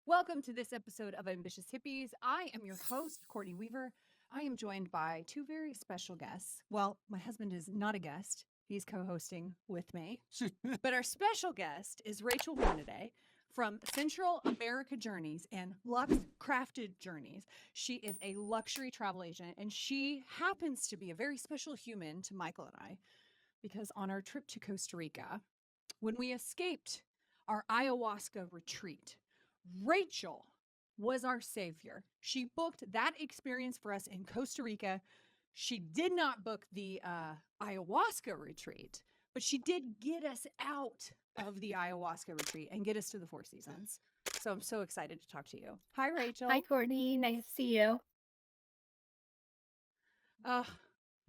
Welcome to this episode of Ambitious Hippies. I am your host, Courtney Weaver. I am joined by two very special guests. Well, my husband is not a guest, he's co hosting with me. But our special guest is Rachel Hornaday from Central America Journeys and Luxe Crafted Journeys. She is a luxury travel agent, and she happens to be a very special human to Michael and I because on our trip to Costa Rica, when we escaped our ayahuasca retreat, Rachel was our savior. She booked that experience for us in Costa Rica. She did not book the ayahuasca retreat, but she did get us out of the ayahuasca retreat and get us to the Four Seasons. So I'm so excited to talk to you. Hi, Rachel. Hi, Courtney. Nice to see you. Uh,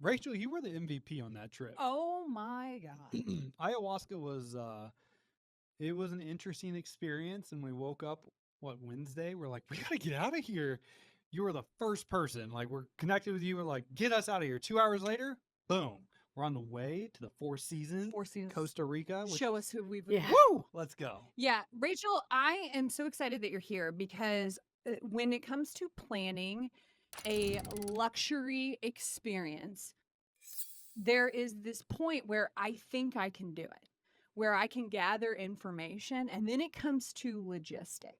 Rachel, you were the MVP on that trip. oh my God. Ayahuasca was it was an interesting experience, and we woke up Wednesday. We're like, we gotta get out of here. You were the first person. Like, we're connected with you. We're like, get us out of here. 2 hours later, boom, we're on the way to the Four Seasons, Four Seasons. Costa Rica. Show us who we've Yeah. Woo! Let's go. Yeah, Rachel, I am so excited that you're here because when it comes to planning a luxury experience, there is this point where I think I can do it, where I can gather information, and then it comes to logistics.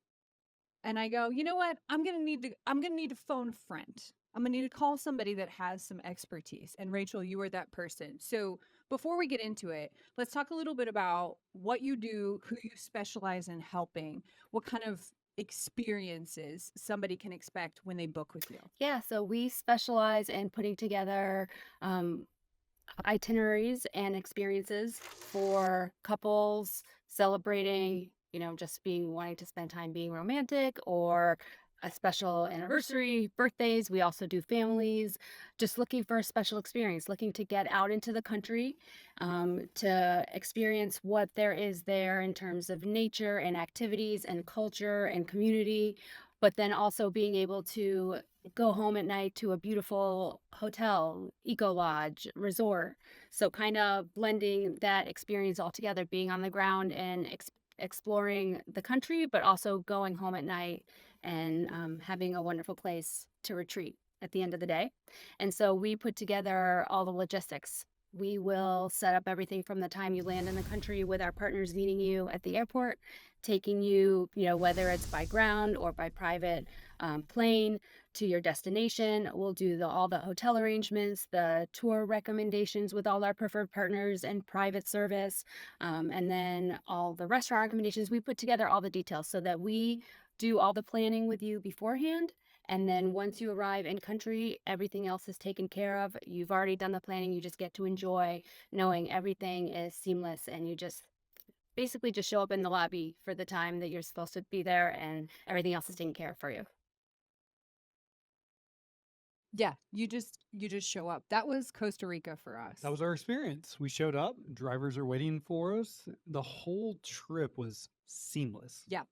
And I go, you know what? I'm gonna need to phone a friend. I'm gonna need to call somebody that has some expertise. And Rachel, you are that person. So before we get into it, let's talk a little bit about what you do, who you specialize in helping, what kind of experiences somebody can expect when they book with you. Yeah, so we specialize in putting together itineraries and experiences for couples celebrating, just wanting to spend time being romantic or a special anniversary, birthdays. We also do families, just looking for a special experience, looking to get out into the country to experience what there is there in terms of nature and activities and culture and community, but then also being able to go home at night to a beautiful hotel, eco lodge, resort. So kind of blending that experience all together, being on the ground and exploring the country, but also going home at night and having a wonderful place to retreat at the end of the day. And so we put together all the logistics. We will set up everything from the time you land in the country with our partners meeting you at the airport, taking you, whether it's by ground or by private plane to your destination. We'll do all the hotel arrangements, the tour recommendations with all our preferred partners and private service, and then all the restaurant recommendations. We put together all the details so that we do all the planning with you beforehand. And then once you arrive in country, everything else is taken care of. You've already done the planning. You just get to enjoy knowing everything is seamless, and you just basically just show up in the lobby for the time that you're supposed to be there, and everything else is taken care of for you. Yeah, you just show up. That was Costa Rica for us. That was our experience. We showed up. Drivers are waiting for us. The whole trip was seamless. Yeah.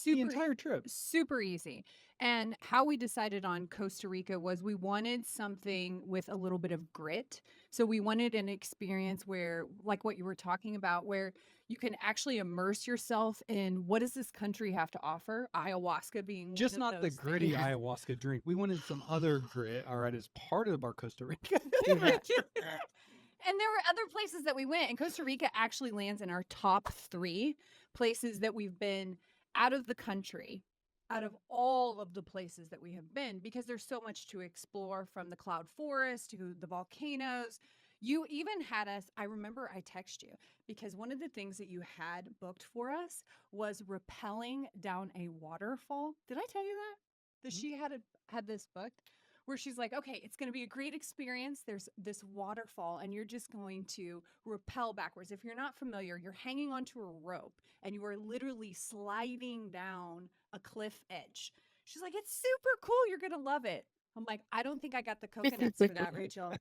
The entire trip. Super easy. And how we decided on Costa Rica was we wanted something with a little bit of grit. So we wanted an experience where, like what you were talking about, where you can actually immerse yourself in what does this country have to offer, ayahuasca being Just one of not the those gritty things. ayahuasca drink. We wanted some other grit, all right, as part of our Costa Rica. And there were other places that we went, and Costa Rica actually lands in our top 3 places that we've been out of the country, out of all of the places that we have been, because there's so much to explore, from the cloud forest to the volcanoes. You even had us, I remember I texted you because one of the things that you had booked for us was rappelling down a waterfall. Did I tell you that she had this booked? Where she's like, okay, it's going to be a great experience. There's this waterfall, and you're just going to rappel backwards. If you're not familiar, you're hanging onto a rope, and you are literally sliding down a cliff edge. She's like, it's super cool. You're going to love it. I'm like, I don't think I got the coconuts for that, Rachel.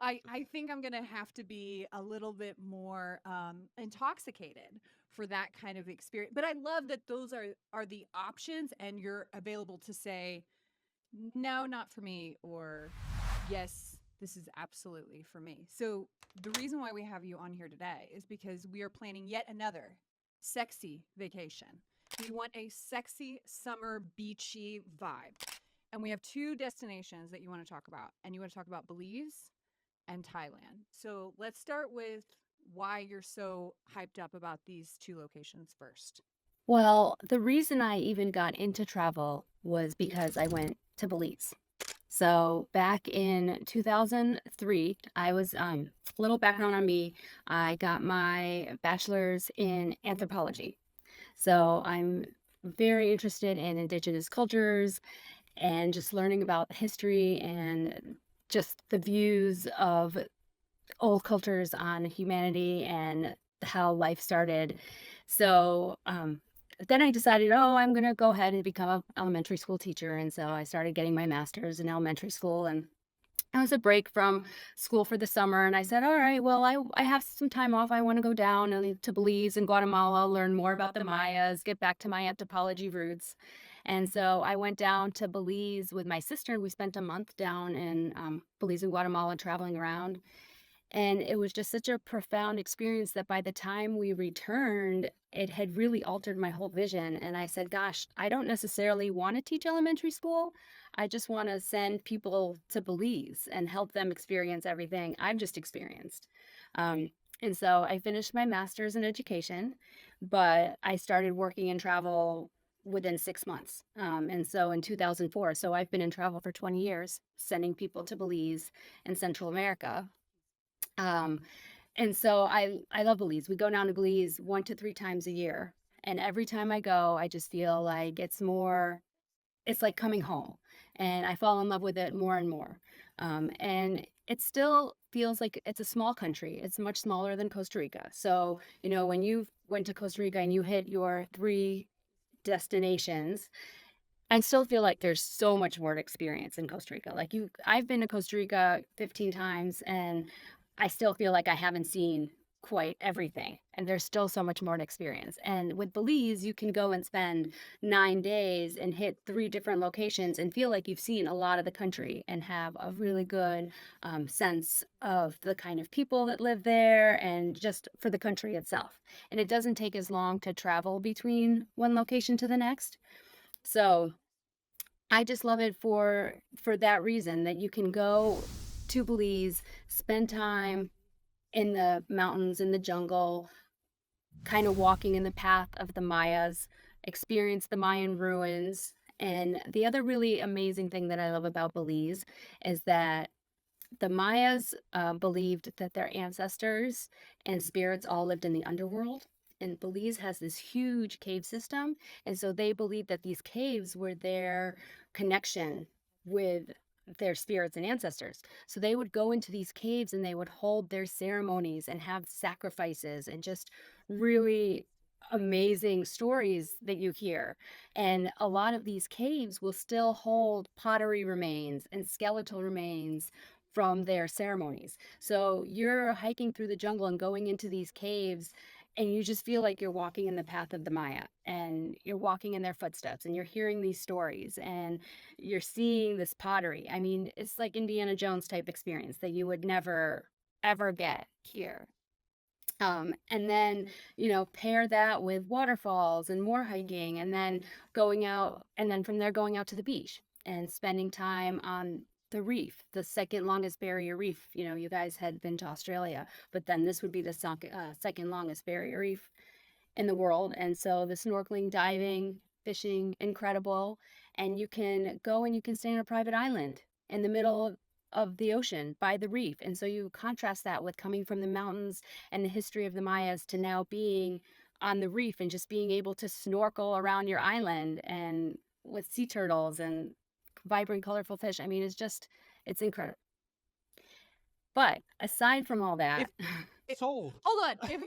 I think I'm going to have to be a little bit more intoxicated for that kind of experience. But I love that those are the options, and you're available to say, no, not for me, or yes, this is absolutely for me. So the reason why we have you on here today is because we are planning yet another sexy vacation. We want a sexy summer beachy vibe. And we have 2 destinations that you want to talk about. And you want to talk about Belize and Thailand. So let's start with why you're so hyped up about these 2 locations first. Well, the reason I even got into travel was because I went to Belize. So back in 2003, I was, little background on me, I got my bachelor's in anthropology. So I'm very interested in indigenous cultures and just learning about history and just the views of old cultures on humanity and how life started. So then I decided, oh, I'm going to go ahead and become an elementary school teacher. And so I started getting my master's in elementary school. And it was a break from school for the summer. And I said, all right, well, I have some time off. I want to go down to Belize and Guatemala, learn more about the Mayas, get back to my anthropology roots. And so I went down to Belize with my sister. We spent a month down in Belize and Guatemala traveling around. And it was just such a profound experience that by the time we returned, it had really altered my whole vision. And I said, gosh, I don't necessarily want to teach elementary school. I just want to send people to Belize and help them experience everything I've just experienced. And so I finished my master's in education, but I started working in travel within 6 months. And so in 2004, so I've been in travel for 20 years, sending people to Belize and Central America. Um, and so I love Belize. We go down to Belize 1 to 3 times a year. And every time I go, I just feel like it's like coming home. And I fall in love with it more and more. And it still feels like it's a small country. It's much smaller than Costa Rica. So, when you went to Costa Rica and you hit your 3 destinations, I still feel like there's so much more to experience in Costa Rica. I've been to Costa Rica 15 times and I still feel like I haven't seen quite everything. And there's still so much more to experience. And with Belize, you can go and spend 9 days and hit 3 different locations and feel like you've seen a lot of the country and have a really good sense of the kind of people that live there and just for the country itself. And it doesn't take as long to travel between one location to the next. So I just love it for that reason that you can go to Belize, spend time in the mountains, in the jungle, kind of walking in the path of the Mayas, experience the Mayan ruins. And the other really amazing thing that I love about Belize is that the Mayas believed that their ancestors and spirits all lived in the underworld. And Belize has this huge cave system. And so they believed that these caves were their connection with their spirits and ancestors. So they would go into these caves and they would hold their ceremonies and have sacrifices and just really amazing stories that you hear. And a lot of these caves will still hold pottery remains and skeletal remains from their ceremonies. So you're hiking through the jungle and going into these caves and you just feel like you're walking in the path of the Maya and you're walking in their footsteps and you're hearing these stories and you're seeing this pottery. I mean, it's like Indiana Jones type experience that you would never ever get here. And then, pair that with waterfalls and more hiking and then going out and then from there going out to the beach and spending time on the reef, the second longest barrier reef. You guys had been to Australia, but then this would be the second longest barrier reef in the world. And so the snorkeling, diving, fishing, incredible. And you can go and you can stay on a private island in the middle of the ocean by the reef. And so you contrast that with coming from the mountains and the history of the Mayas to now being on the reef and just being able to snorkel around your island and with sea turtles and vibrant, colorful fish. I mean, it's incredible. But aside from all that, Sold. Hold on. If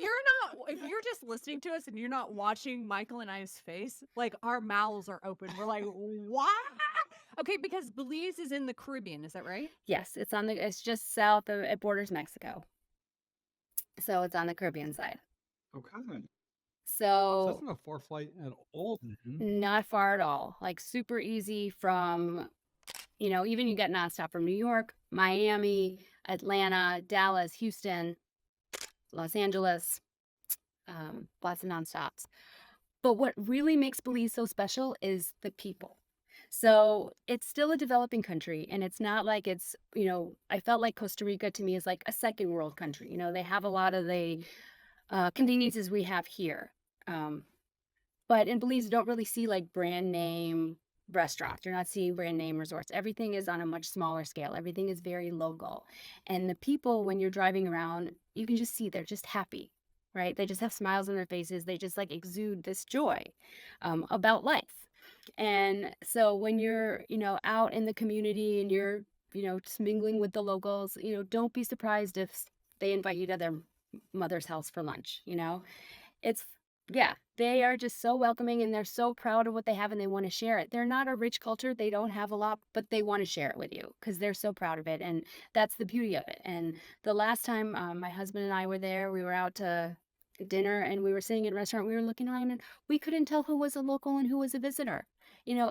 you're just listening to us and you're not watching Michael and I's face, like our mouths are open. We're like, what? Okay, because Belize is in the Caribbean, is that right? yes, it's just south of, it borders Mexico. So it's on the Caribbean side. Okay. So that's not a far flight at all. Not far at all. Like super easy from, even you get nonstop from New York, Miami, Atlanta, Dallas, Houston, Los Angeles, lots of nonstops. But what really makes Belize so special is the people. So it's still a developing country, and it's not like it's, I felt like Costa Rica to me is like a second world country. They have a lot of the conveniences we have here. Um, but in Belize, you don't really see like brand name restaurants. You're not seeing brand name resorts. Everything is on a much smaller scale. Everything is very local. And the people, when you're driving around, you can just see they're just happy, right? They just have smiles on their faces. They just like exude this joy about life. And so when you're, out in the community and you're, just mingling with the locals, don't be surprised if they invite you to their mother's house for lunch. It's, yeah, they are just so welcoming and they're so proud of what they have and they want to share it. They're not a rich culture. They don't have a lot, but they want to share it with you because they're so proud of it. And that's the beauty of it. And the last time my husband and I were there, we were out to dinner and we were sitting in a restaurant. We were looking around and we couldn't tell who was a local and who was a visitor.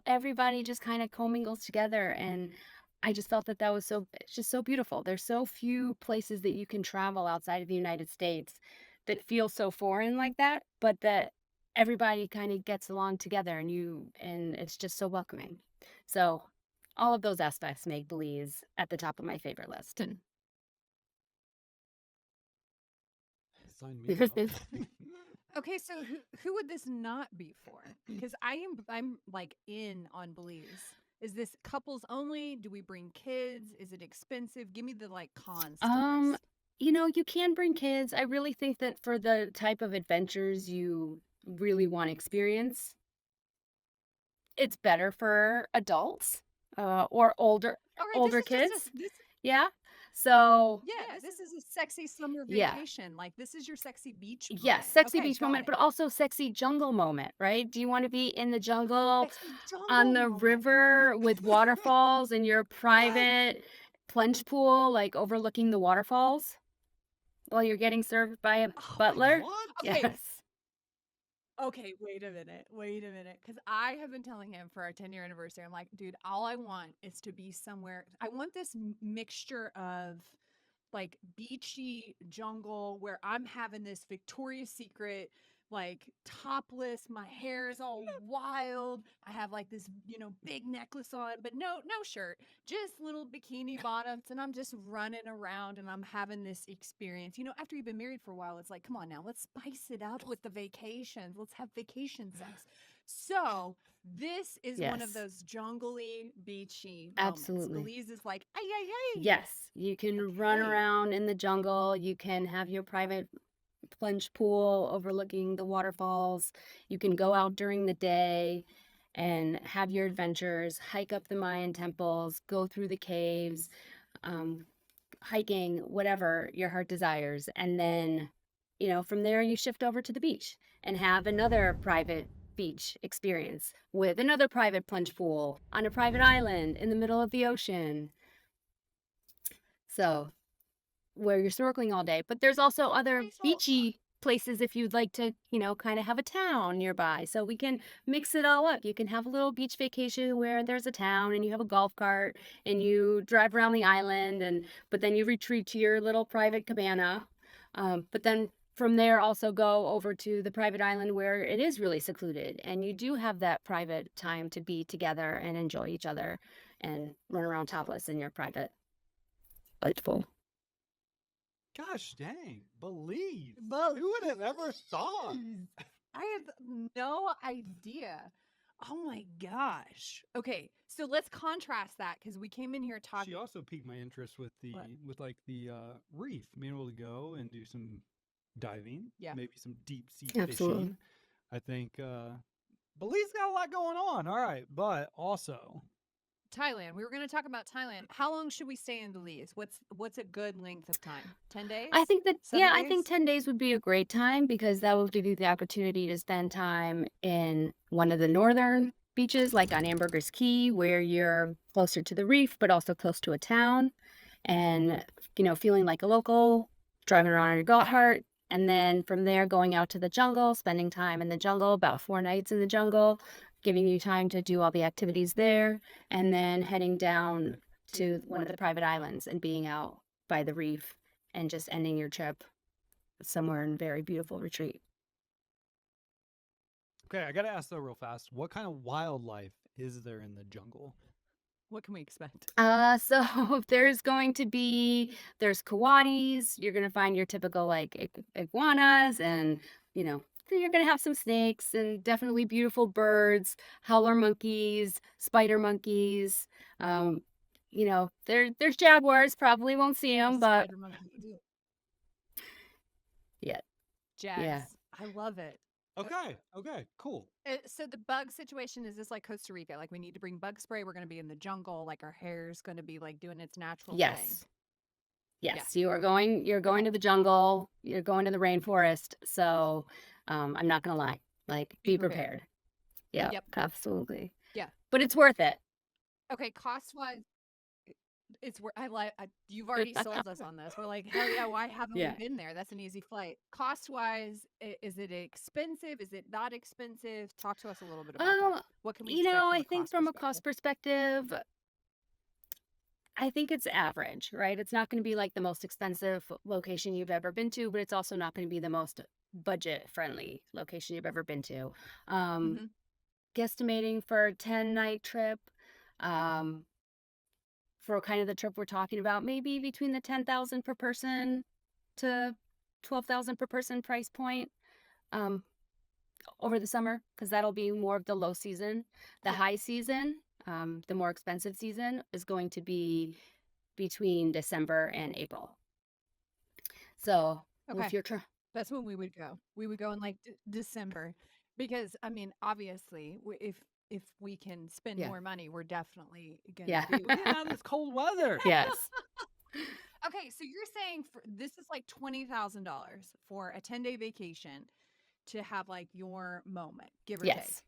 Everybody just kind of commingles together. And I just felt that was it's just so beautiful. There's so few places that you can travel outside of the United States that feel so foreign like that, but that everybody kind of gets along together and it's just so welcoming. So all of those aspects make Belize at the top of my favorite list. And Sign me up. Okay, so who would this not be for? Because I'm like in on Belize. Is this couples only? Do we bring kids? Is it expensive? Give me the like cons to this. You can bring kids. I really think that for the type of adventures you really want to experience, it's better for adults or older All right, older this is just kids. this. Yeah. So Yeah, this is a sexy summer Yeah. vacation. Like this is your sexy beach moment. yes, sexy Okay, beach got moment, it. but also sexy jungle moment, right? Do you want to be in the jungle Sexy on jungle the moment. river with waterfalls and your private plunge pool, like overlooking the waterfalls while you're getting served by a Oh my butler? What? Okay. Yes. Okay, wait a minute. Because I have been telling him for our 10-year anniversary, I'm like, dude, all I want is to be somewhere. I want this mixture of like beachy jungle where I'm having this Victoria's Secret, like topless, my hair is all wild. I have like this, big necklace on, but no shirt, just little bikini bottoms. And I'm just running around and I'm having this experience. After you've been married for a while, it's like, come on now, let's spice it up with the vacations. Let's have vacation sex. So this is one of Yes. those jungly, beachy moments. Absolutely. Belize is like, ay, ay, ay. Yes, you can run Okay. around in the jungle. You can have your private plunge pool overlooking the waterfalls. You can go out during the day and have your adventures, hike up the Mayan temples, go through the caves, um, hiking, whatever your heart desires. And then, from there you shift over to the beach and have another private beach experience with another private plunge pool on a private island in the middle of the ocean. So, where you're snorkeling all day, but there's also other Okay, so beachy places if you'd like to, kind of have a town nearby. So we can mix it all up. You can have a little beach vacation where there's a town and you have a golf cart and you drive around the island but then you retreat to your little private cabana. But then from there also go over to the private island where it is really secluded and you do have that private time to be together and enjoy each other and run around topless in your private light. Gosh dang, Belize. Belize. Who would have ever thought? I had no idea. Oh my gosh. Okay, so let's contrast that because we came in here talking. She also piqued my interest with the reef, being able to go and do some diving, Yeah. maybe some deep sea Absolutely. fishing. I think Belize got a lot going on. All right, but also Thailand. We were going to talk about Thailand. How long should we stay in Belize? What's a good length of time? 10 days? I think that, 7 yeah, I think days? 10 days would be a great time because that will give you the opportunity to spend time in one of the northern beaches, like on Ambergris Key, where you're closer to the reef, but also close to a town and, feeling like a local, driving around on your goat cart. And then from there, going out to the jungle, spending time in the jungle, about 4 nights in the jungle, giving you time to do all the activities there, and then heading down to one of the private islands and being out by the reef and just ending your trip somewhere in very beautiful retreat. Okay, I gotta ask though real fast. What kind of wildlife is there in the jungle? What can we expect? So there's coatis. You're gonna find your typical like iguanas, and you know you're gonna have some snakes and definitely beautiful birds, howler monkeys, spider monkeys. Um, there's jaguars. Probably won't see A them, but spider monkey. Ew. yeah, yeah. Jags. I love it. Okay, cool. So the bug situation, is this like Costa Rica? Like we need to bring bug spray. We're going to be in the jungle. Like our hair's going to be like doing its natural thing. Yes. Yeah. Yes, you're going to the jungle, you're going to the rainforest. So, I'm not gonna lie, like Be be prepared. prepared. Yeah, Yep. absolutely. Yeah. But it's worth it. Okay. Cost wise, it's where you've already sold us on this. We're like, hell yeah, why haven't Yeah. we been there? That's an easy flight. Cost wise, is it expensive? Is it not expensive? Talk to us a little bit about Um, that. What can we expect from I a think cost from a perspective? cost perspective, I think it's average, right? It's not going to be like the most expensive location you've ever been to, but it's also not going to be the most budget friendly location you've ever been to. Mm-hmm. Guesstimating for a 10-night trip, um, for kind of the trip we're talking about, maybe between the 10,000 per person to 12,000 per person price point, um, over the summer, because that'll be more of the low season. The Cool. high season, the more expensive season, is going to be between December and April. So Okay. if you're That's when we would go. We would go in like December, because I mean, obviously, if we can spend Yeah. more money, we're definitely gonna Yeah. do We're getting out of this cold weather. Yes. Okay, so you're saying this is like $20,000 for a 10-day vacation to have like your moment, give or take. Yes.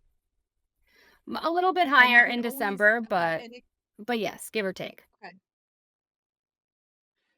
A little bit And you higher can in always December, but and it, yes, give or take. okay.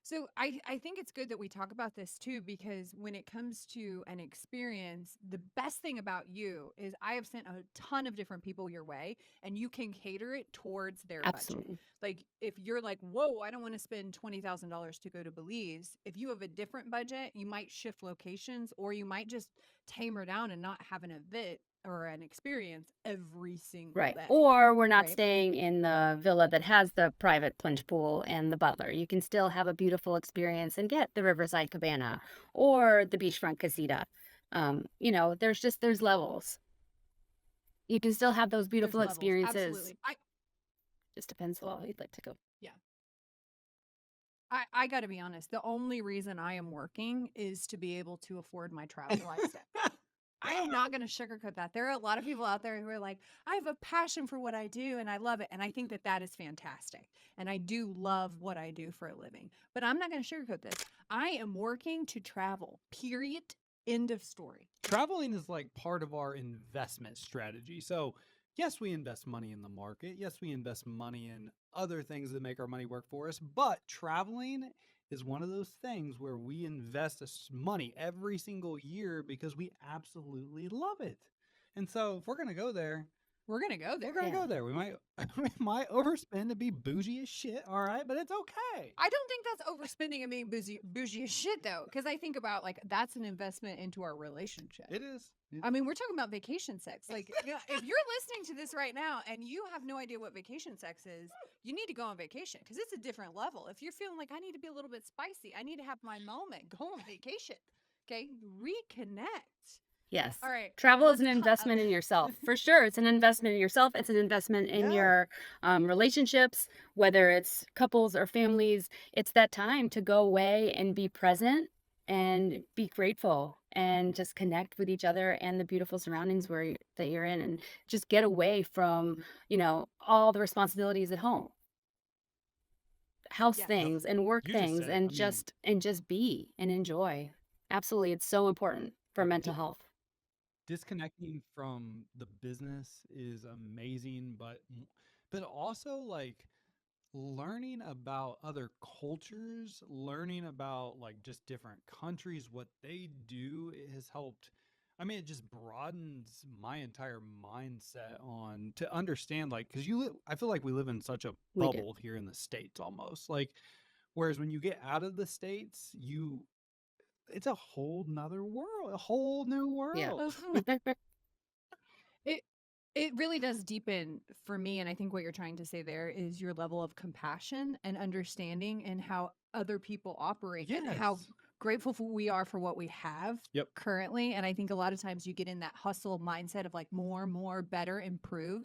So I think it's good that we talk about this too, because when it comes to an experience, the best thing about you is I have sent a ton of different people your way, and you can cater it towards their budget. Absolutely. Like if you're like, whoa, I don't want to spend $20,000 to go to Belize. If you have a different budget, you might shift locations, or you might just tame her down and not have an event or an experience every single Right. day. Or we're not Right. staying in the villa that has the private plunge pool and the butler. You can still have a beautiful experience and get the Riverside Cabana or the beachfront casita. There's levels. You can still have those There's beautiful levels. experiences. Absolutely. Just depends how you'd like to go. I got to be honest. The only reason I am working is to be able to afford my travel lifestyle. I am not going to sugarcoat that. There are a lot of people out there who are like, I have a passion for what I do and I love it. And I think that is fantastic. And I do love what I do for a living. But I'm not going to sugarcoat this. I am working to travel, period. End of story. Traveling is like part of our investment strategy. So, yes, we invest money in the market. Yes, we invest money in other things that make our money work for us. But traveling is one of those things where we invest money every single year because we absolutely love it. And so, if we're going to go there, we're going to go there. We're going to go there. We might overspend and be bougie as shit, all right? But it's okay. I don't think that's overspending and being bougie as shit, though, because I think about like that's an investment into our relationship. It is. I mean, we're talking about vacation sex. Like, if you're listening to this right now and you have no idea what vacation sex is, you need to go on vacation because it's a different level. If you're feeling like I need to be a little bit spicy, I need to have my moment, go on vacation. Okay, reconnect. Yes. All right. Travel is an investment in yourself. For sure. It's an investment in yourself. It's an investment in your relationships, whether it's couples or families. It's that time to go away and be present and be grateful and just connect with each other and the beautiful surroundings that you're in, and just get away from, all the responsibilities at home. House things and work things and just be and enjoy. Absolutely. It's so important for mental health. Disconnecting from the business is amazing, but also like learning about other cultures, learning about like just different countries, what they do, it has helped. I mean, it just broadens my entire mindset on to understand, like, because I feel like we live in such a bubble here in the States almost. Like, whereas when you get out of the States, it's a whole nother world, a whole new world. Yeah. It really does deepen for me. And I think what you're trying to say there is your level of compassion and understanding and how other people operate and how Yes. grateful we are for what we have Yep. currently. And I think a lot of times you get in that hustle mindset of like more, better, improve.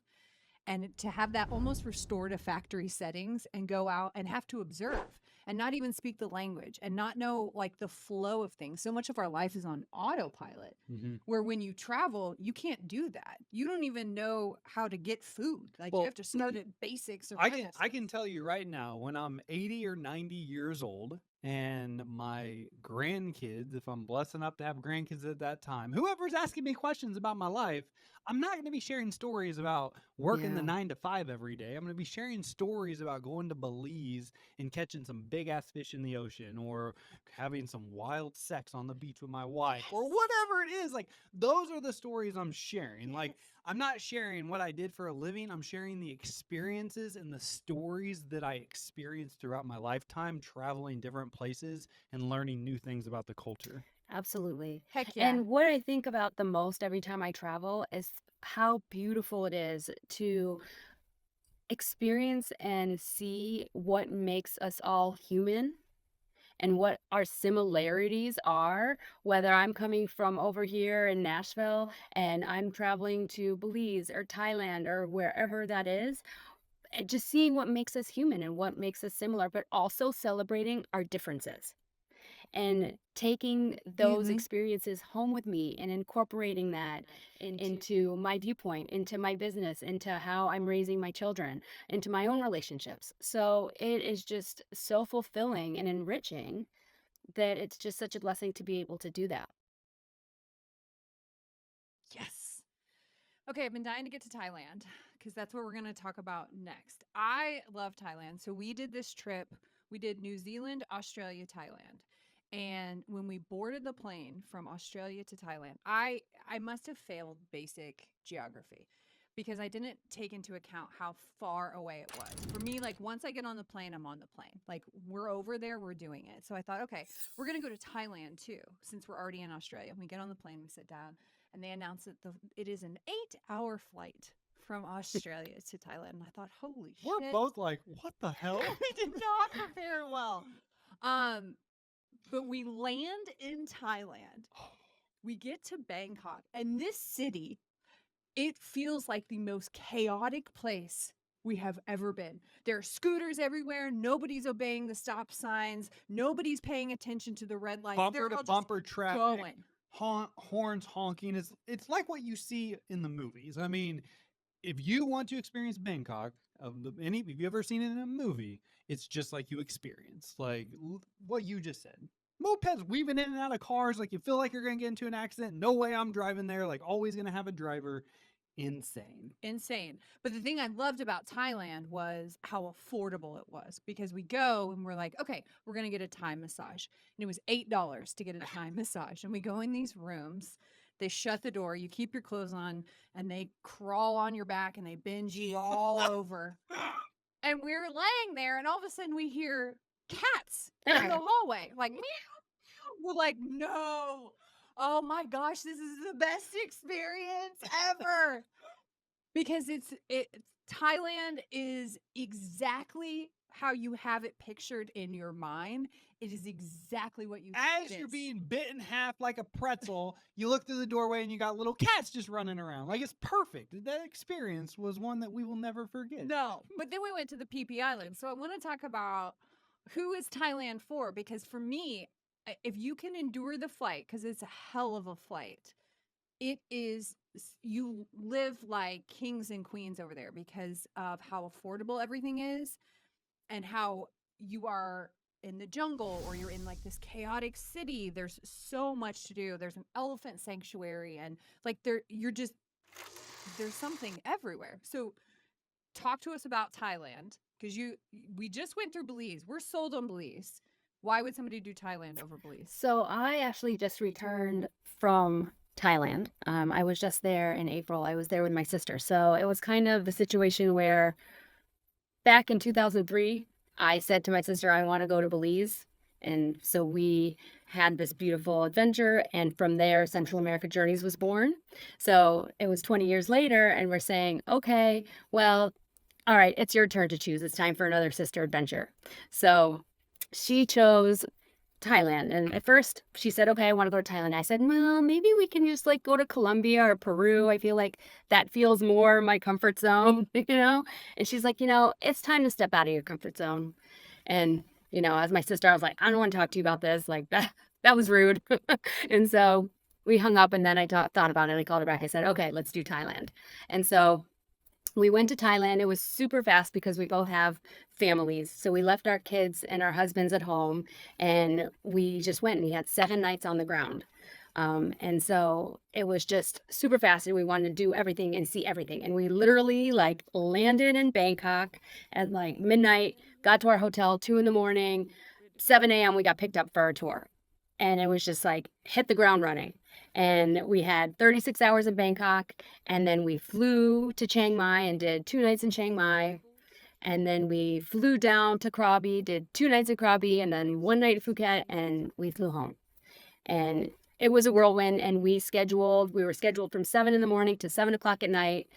And to have that almost restored to factory settings and go out and have to observe and not even speak the language and not know like the flow of things. So much of our life is on autopilot, Mm-hmm. where when you travel, you can't do that. You don't even know how to get food. Like Well, you have to start at basics. I can tell you right now, when I'm 80 or 90 years old and my grandkids, if I'm blessed enough to have grandkids at that time, whoever's asking me questions about my life, I'm not going to be sharing stories about working the Yeah. 9 to 5 every day. I'm going to be sharing stories about going to Belize and catching some big ass fish in the ocean, or having some wild sex on the beach with my wife, or whatever it is. Like, those are the stories I'm sharing. Like, I'm not sharing what I did for a living. I'm sharing the experiences and the stories that I experienced throughout my lifetime, traveling different places and learning new things about the culture. Absolutely. Heck yeah. And what I think about the most every time I travel is how beautiful it is to experience and see what makes us all human and what our similarities are, whether I'm coming from over here in Nashville and I'm traveling to Belize or Thailand or wherever that is, and just seeing what makes us human and what makes us similar, but also celebrating our differences and taking those Mhm. experiences home with me and incorporating that into my viewpoint, into my business, into how I'm raising my children, into my own relationships. So it is just so fulfilling and enriching that it's just such a blessing to be able to do that. Yes. Okay, I've been dying to get to Thailand because that's what we're going to talk about next. I love Thailand. So we did this trip. We did New Zealand, Australia, Thailand. And when we boarded the plane from Australia to Thailand, I must have failed basic geography because I didn't take into account how far away it was. For me, like once I get on the plane, I'm on the plane. Like we're over there, we're doing it. So I thought, okay, we're going to go to Thailand too since we're already in Australia. We get on the plane, we sit down, and they announced that it is an 8-hour flight from Australia to Thailand. And I thought, holy We're shit. both like, what the hell? We did not prepare well. But we land in Thailand. We get to Bangkok, and this city, it feels like the most chaotic place we have ever been. There are scooters everywhere. Nobody's obeying the stop signs. Nobody's paying attention to the red lights. Bumper They're to all just bumper traffic, going. horns honking. It's like what you see in the movies. I mean, if you want to experience Bangkok, if you ever seen it in a movie, it's just like you experience, like what you just said. Mopeds weaving in and out of cars, like you feel like you're gonna get into an accident. No way I'm driving there. Like always gonna have a driver. Insane. But the thing I loved about Thailand was how affordable it was because we go and we're like, okay, we're going to get a Thai massage. And it was $8 to get a Thai massage. And we go in these rooms, they shut the door, you keep your clothes on, and they crawl on your back and they bend you all over. And we're laying there, and all of a sudden we hear cats in the hallway, like meow, meow. We're like, no. Oh my gosh, this is the best experience ever. Because Thailand is exactly how you have it pictured in your mind. It is exactly what you As think it you're is. being bit in half like a pretzel, you look through the doorway and you got little cats just running around. Like it's perfect. That experience was one that we will never forget. No, but then we went to the PP Island. So I want to talk about who is Thailand for, because for me, if you can endure the flight, because it's a hell of a flight, it is, you live like kings and queens over there because of how affordable everything is and how you are in the jungle or you're in like this chaotic city. There's so much to do. There's an elephant sanctuary and like there's something everywhere. So talk to us about Thailand because we just went through Belize. We're sold on Belize. Why would somebody do Thailand over Belize? So I actually just returned from Thailand. I was just there in April. I was there with my sister. So it was kind of the situation where back in 2003, I said to my sister, I want to go to Belize. And so we had this beautiful adventure, and from there, Central America Journeys was born. So it was 20 years later, and we're saying, okay, well, all right, it's your turn to choose. It's time for another sister adventure. So she chose Thailand. And at first she said, okay, I want to go to Thailand. I said, well, maybe we can just like go to Colombia or Peru. I feel like that feels more my comfort zone, you know? And she's like, it's time to step out of your comfort zone. And, as my sister, I was like, I don't want to talk to you about this. Like that was rude. And so we hung up, and then I thought about it. I called her back. I said, okay, let's do Thailand. And so we went to Thailand. It was super fast because we both have families. So we left our kids and our husbands at home, and we just went. We had 7 nights on the ground. And so it was just super fast, and we wanted to do everything and see everything. And we literally like landed in Bangkok at like midnight, got to our hotel 2 in the morning, 7 a.m. we got picked up for our tour. And it was just like hit the ground running. And we had 36 hours in Bangkok, and then we flew to Chiang Mai and did 2 nights in Chiang Mai. And then we flew down to Krabi, did 2 nights in Krabi, and then 1 night at Phuket, and we flew home. And it was a whirlwind, and we were scheduled from 7 in the morning to 7 o'clock at night,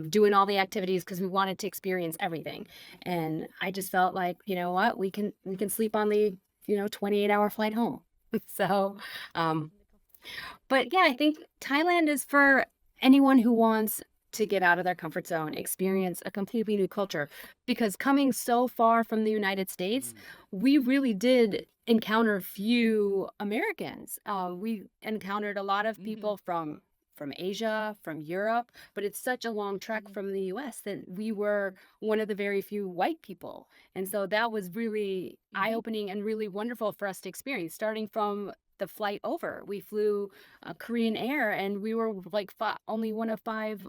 doing all the activities because we wanted to experience everything. And I just felt like, you know what, we can sleep on the, 28-hour flight home. So, but yeah, I think Thailand is for anyone who wants to get out of their comfort zone, experience a completely new culture. Because coming so far from the United States, we really did encounter few Americans. We encountered a lot of people from Asia, from Europe, but it's such a long trek from the US that we were one of the very few white people. And so that was really eye-opening and really wonderful for us to experience. Starting from the flight over, we flew Korean Air, and we were like only one of 5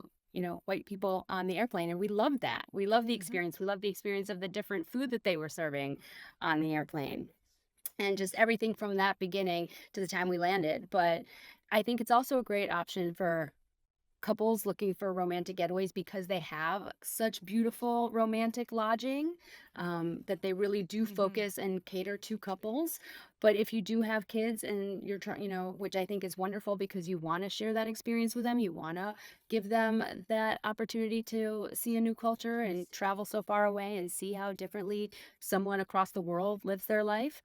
white people on the airplane. And we loved that. We loved the experience. We loved the experience of the different food that they were serving on the airplane, and just everything from that beginning to the time we landed. But I think it's also a great option for couples looking for romantic getaways because they have such beautiful romantic lodging, that they really do focus and cater to couples. But if you do have kids and you're trying, which I think is wonderful because you want to share that experience with them, you want to give them that opportunity to see a new culture and travel so far away and see how differently someone across the world lives their life.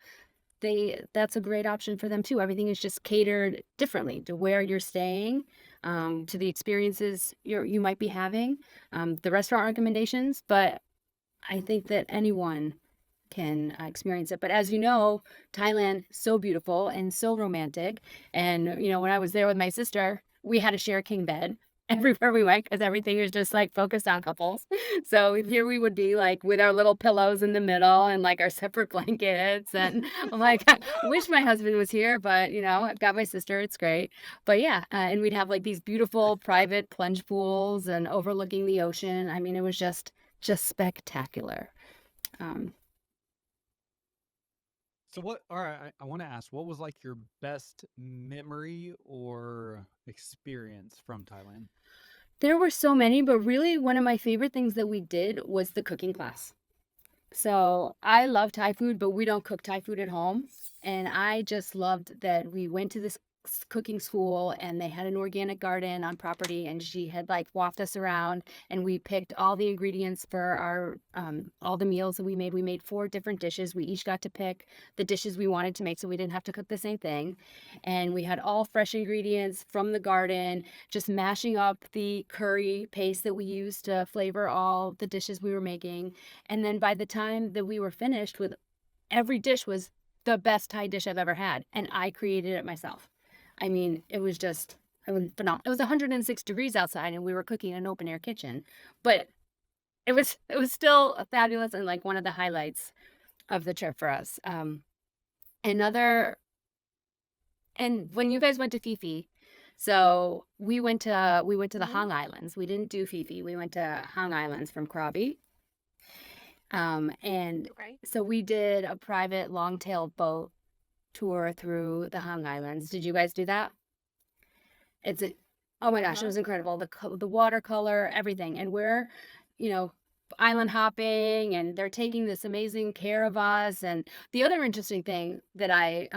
That's a great option for them too. Everything is just catered differently to where you're staying, to the experiences you might be having, the restaurant recommendations. But I think that anyone can experience it. But as you know, Thailand, so beautiful and so romantic. And when I was there with my sister, we had to share a king bed everywhere we went because everything is just like focused on couples. So here we would be like with our little pillows in the middle and like our separate blankets. And I'm like, I wish my husband was here, but I've got my sister. It's great. But yeah, and we'd have like these beautiful private plunge pools and overlooking the ocean. I mean, it was just spectacular. So all right, I want to ask, what was like your best memory or experience from Thailand? There were so many, but really one of my favorite things that we did was the cooking class. So I love Thai food, but we don't cook Thai food at home. And I just loved that we went to this cooking school, and they had an organic garden on property, and she had like walked us around, and we picked all the ingredients for our all the meals that we made. We made 4 different dishes. We each got to pick the dishes we wanted to make, so we didn't have to cook the same thing. And we had all fresh ingredients from the garden, just mashing up the curry paste that we used to flavor all the dishes we were making. And then by the time that we were finished with, every dish was the best Thai dish I've ever had, and I created it myself. I mean, it was phenomenal. It was 106 degrees outside, and we were cooking in an open air kitchen, but it was still fabulous and like one of the highlights of the trip for us. And when you guys went to Fifi, so we went to the Hong Islands. We didn't do Fifi. We went to Hong Islands from Krabi. And so we did a private long-tailed boat tour through the Hong Islands. Did you guys do that? Oh my gosh, it was incredible. The watercolor, everything. And we're, island hopping, and they're taking this amazing care of us. And the other interesting thing that I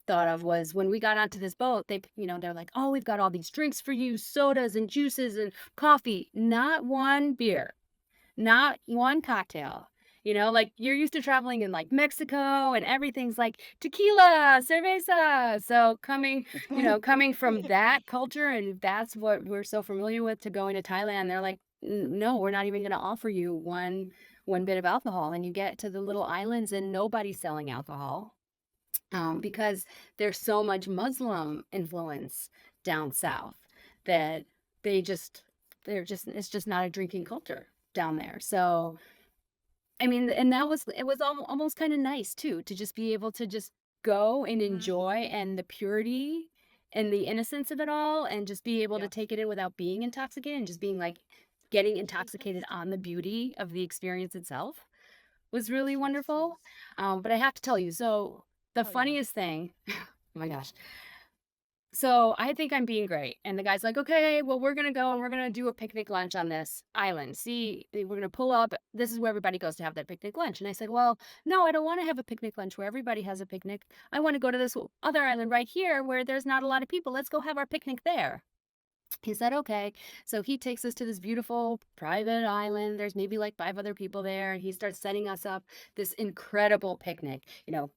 thought of was when we got onto this boat, they're like, oh, we've got all these drinks for you, sodas and juices and coffee. Not one beer, not one cocktail. Like you're used to traveling in like Mexico and everything's like tequila, cerveza. So coming from that culture, and that's what we're so familiar with, to going to Thailand, they're like, No, we're not even going to offer you one bit of alcohol." And you get to the little islands and nobody's selling alcohol, because there's so much Muslim influence down south that it's just not a drinking culture down there. So I mean, and it was almost kind of nice too, to just be able to just go and enjoy, and the purity and the innocence of it all, and just be able to Yeah. take it in without being intoxicated, and just being like getting intoxicated on the beauty of the experience itself was really wonderful. But I have to tell you, so the Oh, yeah. funniest thing, oh my gosh. So I think I'm being great. And the guy's like, okay, well, we're going to go and we're going to do a picnic lunch on this island. See, we're going to pull up. This is where everybody goes to have their picnic lunch. And I said, well, no, I don't want to have a picnic lunch where everybody has a picnic. I want to go to this other island right here where there's not a lot of people. Let's go have our picnic there. He said, okay. So he takes us to this beautiful private island. There's maybe like 5 other people there. And he starts setting us up this incredible picnic,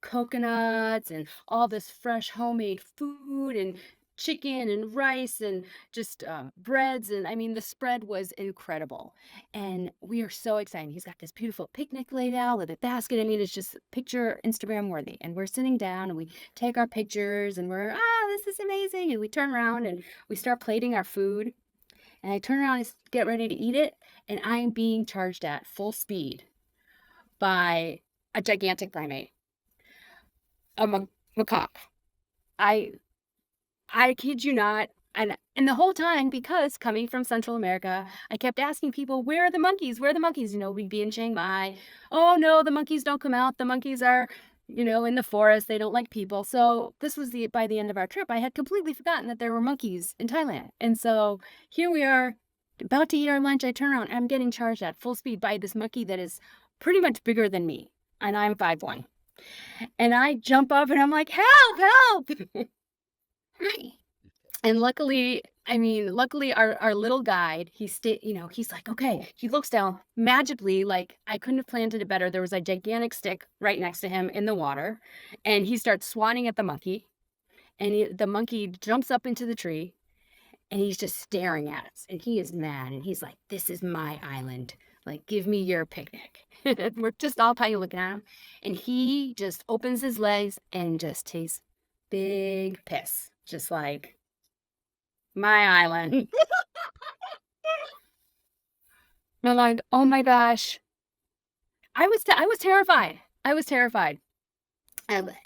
coconuts and all this fresh homemade food and chicken and rice and just breads. And I mean, the spread was incredible. And we are so excited. He's got this beautiful picnic laid out with a basket. I mean, it's just picture Instagram worthy. And we're sitting down and we take our pictures and this is amazing. And we turn around and we start plating our food, and I turn around and get ready to eat it, and I'm being charged at full speed by a gigantic primate, a macaque. I kid you not. And the whole time, because coming from Central America, I kept asking people, where are the monkeys? Where are the monkeys? We'd be in Chiang Mai. Oh, no, the monkeys don't come out. The monkeys are, in the forest. They don't like people. So this was by the end of our trip, I had completely forgotten that there were monkeys in Thailand. And so here we are, about to eat our lunch. I turn around, I'm getting charged at full speed by this monkey that is pretty much bigger than me. And I'm 5'1". And I jump up and I'm like, help, help. And luckily our little guide, he's like, okay, he looks down magically, like I couldn't have planted it better. There was a gigantic stick right next to him in the water, and he starts swatting at the monkey, and the monkey jumps up into the tree, and he's just staring at us, and he is mad, and he's like, this is my island. Like, give me your picnic. We're just all kind of looking at him, and he just opens his legs and just takes big piss, just like, my island. I'm like, oh my gosh. I was terrified. I was terrified.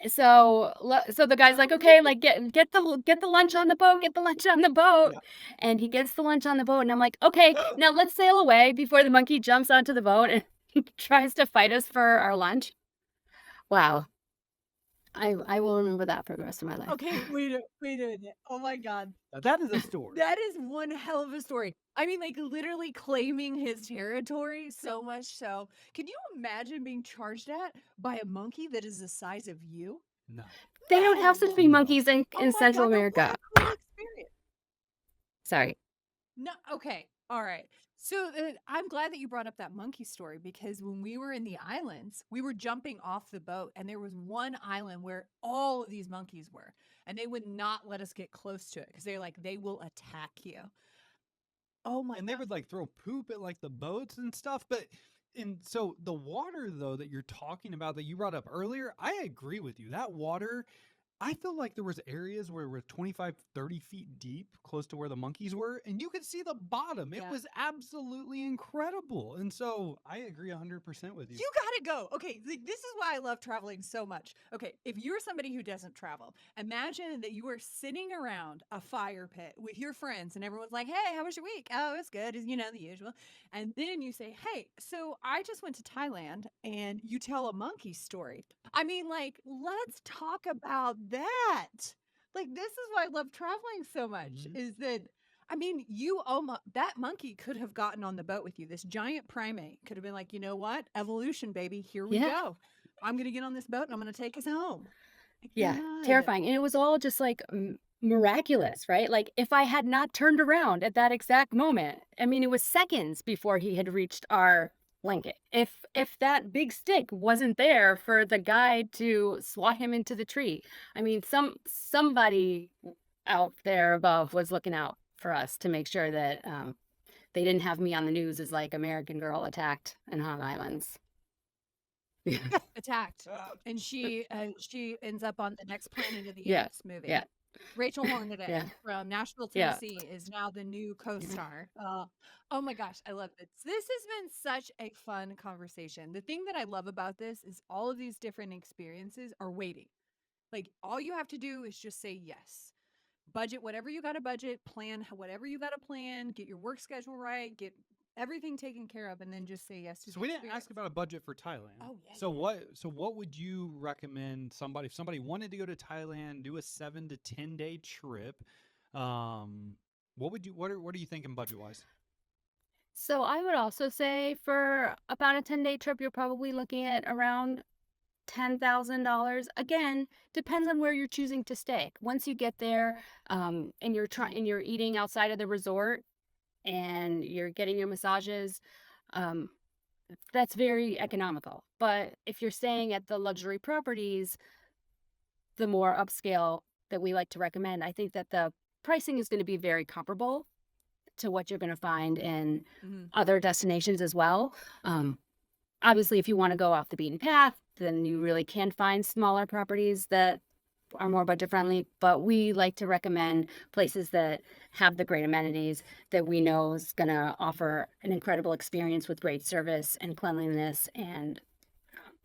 So the guy's like, okay, like get the lunch on the boat, get the lunch on the boat. Yeah. And he gets the lunch on the boat, and I'm like, okay, now let's sail away before the monkey jumps onto the boat and tries to fight us for our lunch. Wow. I will remember that for the rest of my life. Okay, wait a minute. Oh my God. Now, that is a story. That is one hell of a story. I mean, like literally claiming his territory so much so. Can you imagine being charged at by a monkey that is the size of you? No. They don't have such big monkeys in Oh my Central God, no, America. what a cool experience. Sorry. No, okay. All right. So I'm glad that you brought up that monkey story, because when we were in the islands, we were jumping off the boat, and there was one island where all of these monkeys were, and they would not let us get close to it because they're like, they will attack you. Oh my And they God. would like throw poop at like the boats and stuff. And so the water though that you're talking about that you brought up earlier, I agree with you. That water, I feel like there was areas where we're 25, 30 feet deep, close to where the monkeys were, and you could see the bottom. It Yeah. was absolutely incredible. And so I agree 100% with you. You gotta go. Okay, this is why I love traveling so much. Okay, if you're somebody who doesn't travel, imagine that you are sitting around a fire pit with your friends, and everyone's like, "Hey, how was your week?" "Oh, it's good," the usual. And then you say, "Hey, so I just went to Thailand," and you tell a monkey story. I mean, like, let's talk about that. Like, this is why I love traveling so much. Mhm. Is that I mean, that monkey could have gotten on the boat with you. This giant primate could have been like, you know what? Evolution, baby. Here we Yeah. go. I'm going to get on this boat and I'm going to take us home. My Yeah, God. terrifying. And it was all just like miraculous, right? Like if I had not turned around at that exact moment, I mean, it was seconds before he had reached our blanket. If that big stick wasn't there for the guide to swat him into the tree, I mean, somebody out there above was looking out for us to make sure that they didn't have me on the news as like American girl attacked in Hog Islands. Attacked. And she ends up on the next Planet of the Yeah, Apes movie. yeah. Rachel Hornaday Yeah. from Nashville, Yeah. Tennessee is now the new co-star. Oh my gosh, I love it. This has been such a fun conversation. The thing that I love about this is all of these different experiences are waiting. Like all you have to do is just say yes. Budget whatever you got to budget, plan whatever you got to plan, get your work schedule right, get everything taken care of, and then just say yes to So the we didn't experience. ask about a budget for Thailand. Oh, yeah, So yeah. what would you recommend somebody if somebody wanted to go to Thailand, do a 7 to 10 day trip? What are you thinking budget wise? So I would also say for about a 10-day trip, you're probably looking at around $10,000. Again, depends on where you're choosing to stay. Once you get there, and you're eating outside of the resort and you're getting your massages, um, that's very economical. But if you're staying at the luxury properties, the more upscale that we like to recommend, I think that the pricing is going to be very comparable to what you're going to find in Mhm. other destinations as well. Obviously, if you want to go off the beaten path, then you really can find smaller properties that are more budget friendly. But we like to recommend places that have the great amenities that we know is going to offer an incredible experience with great service and cleanliness and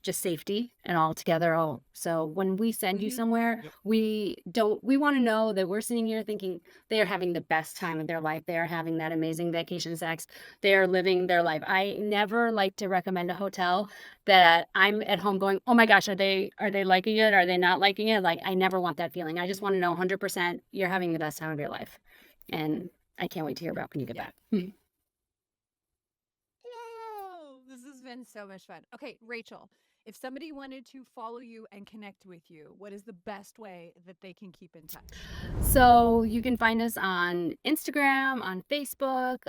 just safety and all together. So when we send you Mhm. somewhere, Yep. we want to know that we're sitting here thinking they are having the best time of their life. They are having that amazing vacation sex. They are living their life. I never like to recommend a hotel that I'm at home going, oh my gosh, are they liking it? Are they not liking it? Like I never want that feeling. I just want to know 100% you're having the best time of your life. And I can't wait to hear about when you get Yeah. back. Oh, this has been so much fun. Okay, Rachel, if somebody wanted to follow you and connect with you, what is the best way that they can keep in touch? So you can find us on Instagram, on Facebook,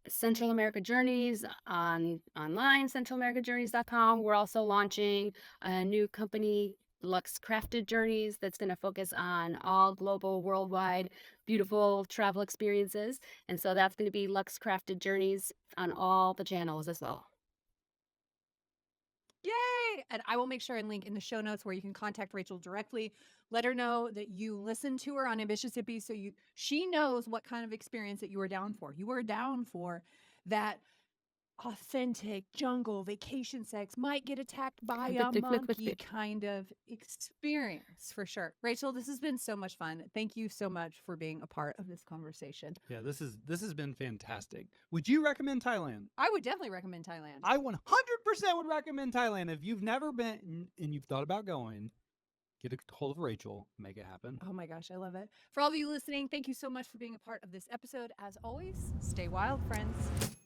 Central America Journeys online, centralamericajourneys.com. We're also launching a new company, Luxe Crafted Journeys, that's going to focus on all global, worldwide, beautiful travel experiences. And so that's going to be Luxe Crafted Journeys on all the channels as well. Yay! And I will make sure and link in the show notes where you can contact Rachel directly. Let her know that you listened to her on Ambitious Hippies so she knows what kind of experience that you were down for. You were down for that authentic jungle vacation sex, might get attacked by a monkey kind of experience for sure. Rachel, this has been so much fun. Thank you so much for being a part of this conversation. Yeah, this has been fantastic. Would you recommend Thailand? I would definitely recommend Thailand. I 100% would recommend Thailand. If you've never been and you've thought about going, get a hold of Rachel, make it happen. Oh my gosh, I love it. For all of you listening, thank you so much for being a part of this episode. As always, stay wild, friends.